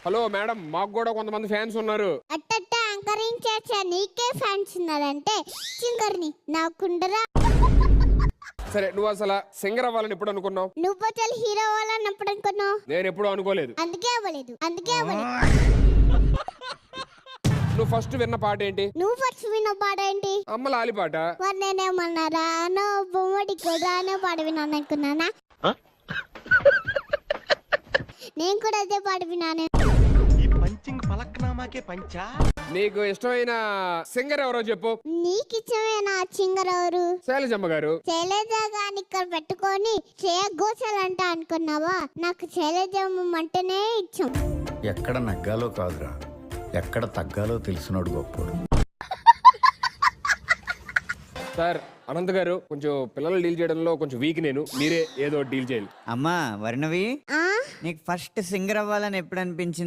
Hello madam, మాకు కూడా కొంతమంది ఫ్యాన్స్ ఉన్నారు. అట్టట్ట యాంకరింగ్ చేసా నీకే ఫ్యాన్స్ ఉన్నారంటే సింగర్ని నాకుండరా. సరే, నువ్వు అసలు సింగర్ అవ్వాలని ఎప్పుడు అనుకున్నావు? నువ్వు అసలు హీరో అవ్వాలని ఎప్పుడు అనుకున్నావు? నేను ఎప్పుడు అనుకోలేదు. అందుకే అవ్వలేదు. నువ్వు ఫస్ట్ విన్న పాట ఏంటి? నువ్వు ఫస్ట్ విన్న పాట ఏంటి? అమ్మ లాలి పాట. మరి నేనేమన్నారా అనో బొమ్మడి కూడా అనే పాట విన్నాను అనుకున్నానా? నేను కూడా అదే పాట విన్నాను. నీకు ఇష్టమైన సింగర్ ఎవరో చెప్పు. నీకు ఇష్టమైన సింగర్ ఎవరు? శైలజమ్మ గారు. శైలజ గారిని ఇక్కడ పెట్టుకొని చేయగోచాలంట అనుకున్నావా? నాకు శైలజమ్మ అంటేనే ఇష్టం. ఎక్కడ నగ్గాలో కాదురా, ఎక్కడ తగ్గాలో తెలిసినోడు గొప్పోడు. సార్, అనంత్ గారు కొంచెం పిల్లలు డీల్ చేయడంలో కొంచెం వీక్. మీరే ఏదో డీల్ చేయాలి. అమ్మా వర్ణవి, ఆ నీకు ఫస్ట్ సింగర్ అవ్వాలని ఎప్పుడు అనిపించింది?